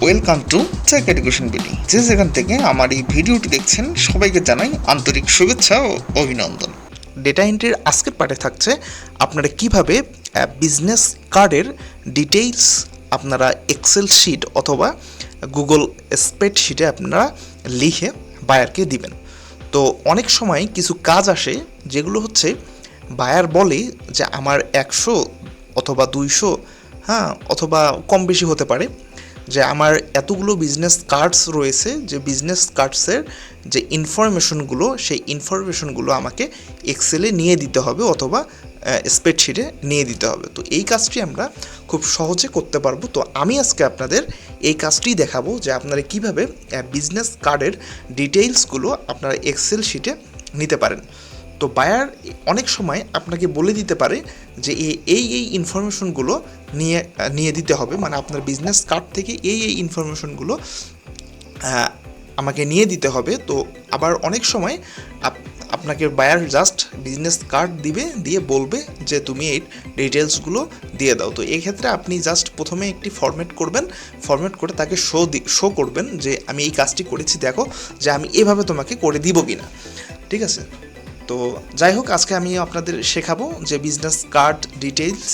Welcome to take education BD. যে যেখান থেকে আমার এই ভিডিওটি দেখছেন সবাইকে জানাই আন্তরিক শুভেচ্ছা ও অভিনন্দন। ডেটা এন্ট্রির আজকের পার্টে থাকছে আপনারা কিভাবে বিজনেস কার্ডের ডিটেইলস আপনারা এক্সেল শিট অথবা গুগল স্প্রেডশিটে আপনারা লিখে বায়ারকে দিবেন। তো অনেক সময় কিছু কাজ আসে যেগুলো হচ্ছে বায়ার বলে যে আমার 100 অথবা 200 অথবা কম বেশি হতে পারে, যে আমার এতগুলো বিজনেস কার্ডস রয়েছে, যে বিজনেস কার্ডসের যে ইনফরমেশনগুলো সেই ইনফরমেশনগুলো আমাকে এক্সেলে নিয়ে দিতে হবে অথবা স্প্রেডশিটে নিয়ে দিতে হবে। তো এই কাজটি আমরা খুব সহজে করতে পারবো। তো আমি আজকে আপনাদের এই কাজটি দেখাবো যে আপনারা কিভাবে বিজনেস কার্ডের ডিটেইলসগুলো আপনারা এক্সেল শিটে নিতে পারেন। তো বায়ার অনেক সময় আপনাকে বলে দিতে পারে যে এই ইনফরমেশনগুলো নিয়ে দিতে হবে, মানে আপনার বিজনেস কার্ড থেকে এই ইনফরমেশনগুলো আমাকে নিয়ে দিতে হবে। তো আবার অনেক সময় আপনাকে বায়ার জাস্ট বিজনেস কার্ড দিয়ে বলবে যে তুমি এই ডিটেলসগুলো দিয়ে দাও। তো এই ক্ষেত্রে আপনি জাস্ট প্রথমে একটি ফরম্যাট করে তাকে শো করবেন যে আমি এই কাজটি করেছি, দেখো যে আমি এভাবে তোমাকে করে দিব কিনা। ঠিক আছে, তো যাই হোক, আজকে আমি আপনাদের শেখাবো যে বিজনেস কার্ড ডিটেইলস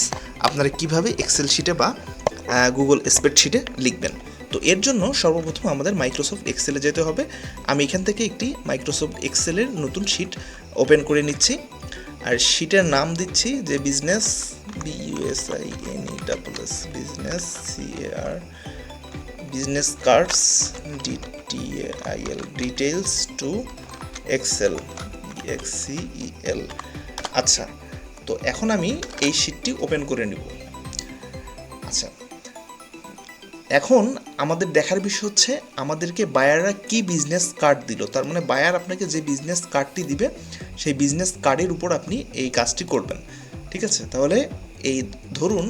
আপনারা কিভাবে এক্সেল শিটে বা গুগল স্প্রেডশিটে লিখবেন। তো এর জন্য সর্বপ্রথম আমাদের মাইক্রোসফট এক্সেলে যেতে হবে। আমি এখান থেকে একটি মাইক্রোসফট এক্সেলের নতুন শিট ওপেন করে নিচ্ছি, আর শিটের নাম দিচ্ছি যে business BUSINESS business CAR business cards DTAIL details to Excel XCEL। আচ্ছা, তো এখন আমি এই শিটটি ওপেন করে নিব। আচ্ছা, এখন আমাদের দেখার বিষয় হচ্ছে আমাদেরকে বায়াররা কি বিজনেস কার্ড দিল। তার মানে বায়ার আপনাকে যে বিজনেস কার্ডটি দিবে সেই বিজনেস কার্ডের উপর আপনি এই কাজটি করবেন। ঠিক আছে, তাহলে এই ধরুন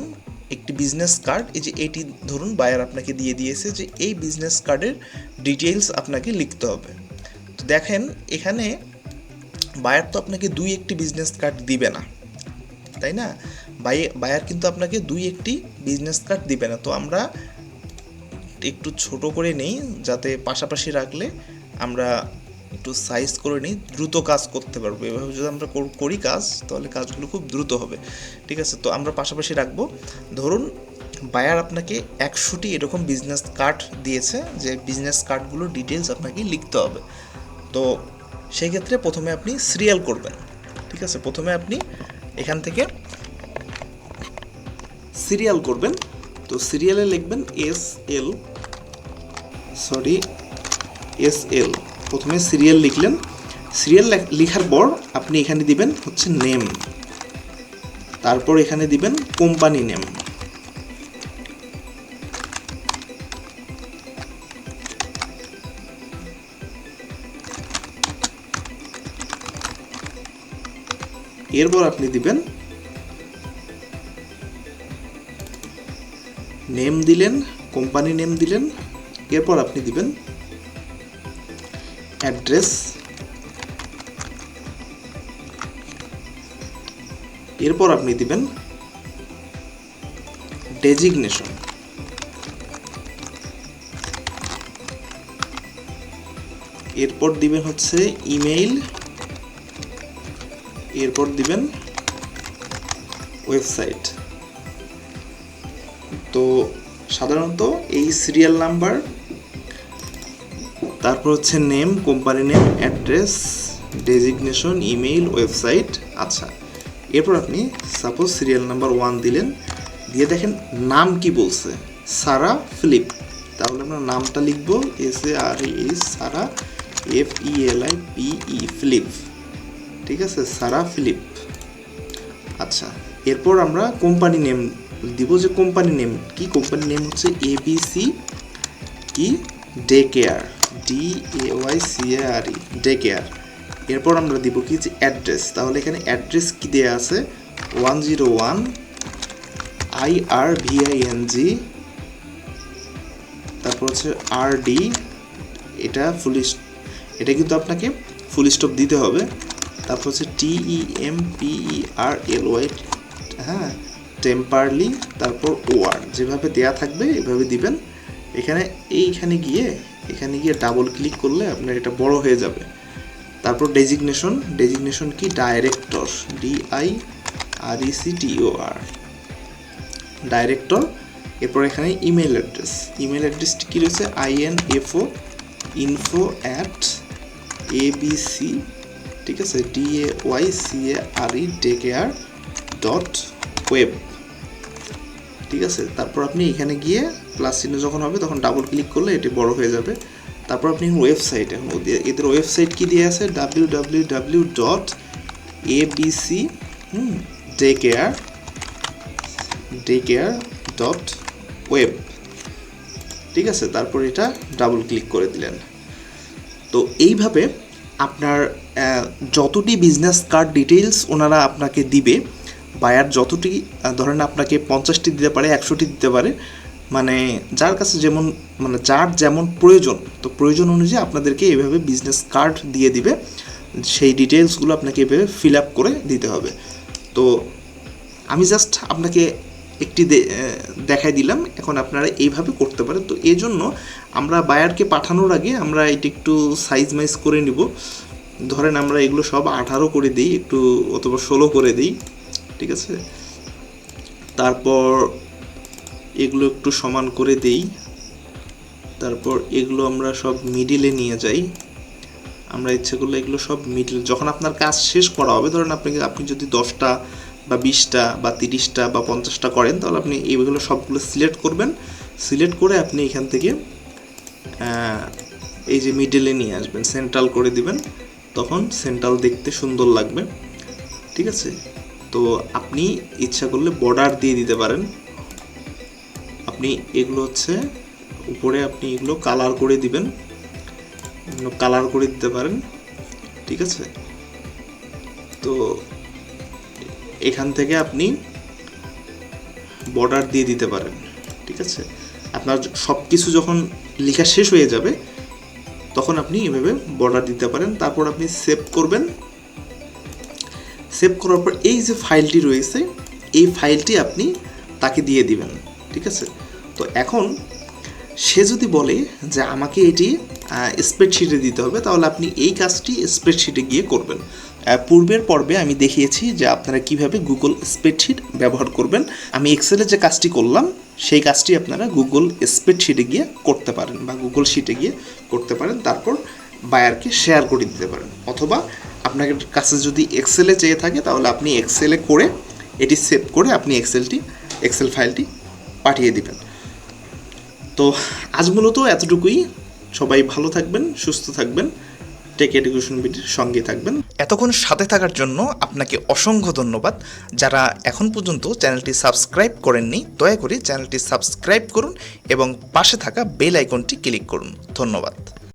একটি বিজনেস কার্ড, এই যে এটি ধরুন বায়ার আপনাকে দিয়ে দিয়েছে যে এই বিজনেস কার্ডের ডিটেইলস আপনাকে লিখতে হবে। তো দেখেন এখানে বায়ার তো আপনাকে একটি বিজনেস কার্ড দিবে না, তাই না? বায়ার কিন্তু আপনাকে একটি বিজনেস কার্ড দিবে না। তো আমরা একটু ছোট করে নেই, যাতে পাশাপাশি রাখলে আমরা একটু সাইজ করে নিই, দ্রুত কাজ করতে পারবো। এভাবে যদি আমরা করি কাজ, তাহলে কাজগুলো খুব দ্রুত হবে। ঠিক আছে, তো আমরা পাশাপাশি রাখবো। ধরুন বায়ার আপনাকে 100টি এরকম বিজনেস কার্ড দিয়েছে, যে বিজনেস কার্ডগুলোর ডিটেলস আপনাকে লিখতে হবে। তো সেই ক্ষেত্রে প্রথমে আপনি সিরিয়াল করবেন। ঠিক আছে, প্রথমে আপনি এখান থেকে সিরিয়াল করবেন। তো সিরিয়ালে লিখবেন SL। প্রথমে সিরিয়াল লিখলেন। সিরিয়াল লেখার পর আপনি এখানে দিবেন হচ্ছে নেম, তারপর এখানে দিবেন কোম্পানি নেম, এরপর আপনি দিবেন নেম দিলেন, কোম্পানি নেম দিলেন, এরপর আপনি দিবেন অ্যাড্রেস, এরপর আপনি দিবেন ডেজিগনেশন, এরপর দিবেন হচ্ছে ইমেইল, এরপর দিবেন ওয়েবসাইট। তো সাধারণত এই সিরিয়াল নাম্বার, তারপর হচ্ছে name, company name, address, designation, email, website. আচ্ছা, এরপর আপনি সাপোজ সিরিয়াল নাম্বার 1 দিলেন, দিয়ে দেখেন নাম কি বলছে, সারা ফিলিপ। তাহলে আমরা নামটা লিখব SARA সারা FELIPE ফিলিপ। ঠিক আছে, সারা ফিলিপ। আচ্ছা, এরপর আমরা কোম্পানি নেম দিব, যে কোম্পানি নেম কি, কোম্পানি নেম হচ্ছে ABC কি day care DAYCARE day care. এরপর আমরা দিব কি যে অ্যাড্রেস। তাহলে এখানে অ্যাড্রেস কি দেয়া আছে 101 IRVING, তারপর হচ্ছে RD, এটা কিন্তু আপনাকে ফুল স্টপ দিতে হবে। তারপর হচ্ছে TEMPERLY, টেম্পারলি, তারপর ওয়ার্ড, যেভাবে দেয়া থাকবে এভাবে দিবেন। এখানে গিয়ে ডাবল ক্লিক করলে আপনার এটা বড় হয়ে যাবে। তারপর ডেজিগনেশন কি, ডাইরেক্টর, DIRECTOR, ডাইরেক্টর। এরপর এখানে ইমেল অ্যাড্রেসটি কী রয়েছে, info@abc, ঠিক আছে, DAYCARE.web, ঠিক আছে। তারপর আপনি এখানে গিয়ে প্লাস চিহ্ন যখন হবে তখন ডাবল ক্লিক করলে এটি বড় হয়ে যাবে। তারপর আপনি ওয়েবসাইট, এখন এদের ওয়েবসাইট কি দিয়ে আছে, www.abcdaycare.web, ঠিক আছে। তারপর এটা ডাবল ক্লিক করে দিলেন। তো এইভাবে আপনার যতটি বিজনেস কার্ড ডিটেইলস ওনারা আপনাকে দিবে, বায়ার যতটি, ধরেন আপনাকে 50টি দিতে পারে, 100টি দিতে পারে, মানে যার কাছে যেমন, মানে যার যেমন প্রয়োজন, তো প্রয়োজন অনুযায়ী আপনাদেরকে এইভাবে বিজনেস কার্ড দিয়ে দিবে। সেই ডিটেইলসগুলো আপনাকে এভাবে ফিল আপ করে দিতে হবে। তো আমি জাস্ট আপনাকে একটি দেখাই দিলাম, এখন আপনারা এইভাবে করতে পারেন। তো এই জন্য আমরা বায়ারকে পাঠানোর আগে আমরা এটি একটু সাইজ মাইজ করে নিব। ধরেন আমরা এগুলো সব 18 করে দিই, একটু অথবা 16 করে দিই, ঠিক আছে। তারপর এগুলো একটু সমান করে দেই। তারপর এগুলো আমরা সব মিডিলে নিয়ে যাই। আমরা ইচ্ছে করলে এগুলো সব মিডিল, যখন আপনার কাজ শেষ করা হবে, ধরেন আপনি যদি 10টা বা 20টা বা 30টা বা 50টা করেন, তাহলে আপনি এইগুলো সবগুলো সিলেক্ট করবেন। সিলেক্ট করে আপনি এখান থেকে এই যে মিডিলে নিয়ে আসবেন, সেন্ট্রাল করে দিবেন, তখন সেন্ট্রাল দেখতে সুন্দর লাগবে, ঠিক আছে। তো আপনি ইচ্ছা করলে বর্ডার দিয়ে দিতে পারেন। আপনি এগুলো হচ্ছে উপরে আপনি এগুলো কালার করে দিবেন, কালার করে দিতে পারেন, ঠিক আছে। তো এখান থেকে আপনি বর্ডার দিয়ে দিতে পারেন, ঠিক আছে। আপনার সব কিছু যখন লেখা শেষ হয়ে যাবে তখন আপনি এভাবে বর্ডার দিতে পারেন। তারপর আপনি সেভ করবেন। সেভ করার পর এই যে ফাইলটি রয়েছে, এই ফাইলটি আপনি তাকে দিয়ে দিবেন, ঠিক আছে। তো এখন সে যদি বলে যে আমাকে এটি স্প্রেডশিটে দিতে হবে, তাহলে আপনি এই কাজটি স্প্রেডশিটে গিয়ে করবেন। পূর্বের পর্বে আমি দেখিয়েছি যে আপনারা কিভাবে গুগল স্প্রেডশিট ব্যবহার করবেন। আমি এক্সেলে যে কাজটি করলাম সেই কাজটি আপনারা গুগল স্প্রেডশিটে গিয়ে করতে পারেন বা গুগল শিটে গিয়ে করতে পারেন। তারপর বায়ারকে শেয়ার করে দিতে পারেন, অথবা আপনার কাছে যদি এক্সেলে চেয়ে থাকে তাহলে আপনি এক্সেলে করে এটি সেভ করে আপনি এক্সেল ফাইলটি পাঠিয়ে দিবেন। তো আজ মূলত এতটুকুই। সবাই ভালো থাকবেন, সুস্থ থাকবেন, টেক এডুকেশন বিডির সঙ্গে থাকবেন। এতক্ষণ সাথে থাকার জন্য আপনাকে অসংখ্য ধন্যবাদ। যারা এখন পর্যন্ত চ্যানেলটি সাবস্ক্রাইব করেননি, দয়া করে চ্যানেলটি সাবস্ক্রাইব করুন এবং পাশে থাকা বেল আইকনটি ক্লিক করুন। ধন্যবাদ।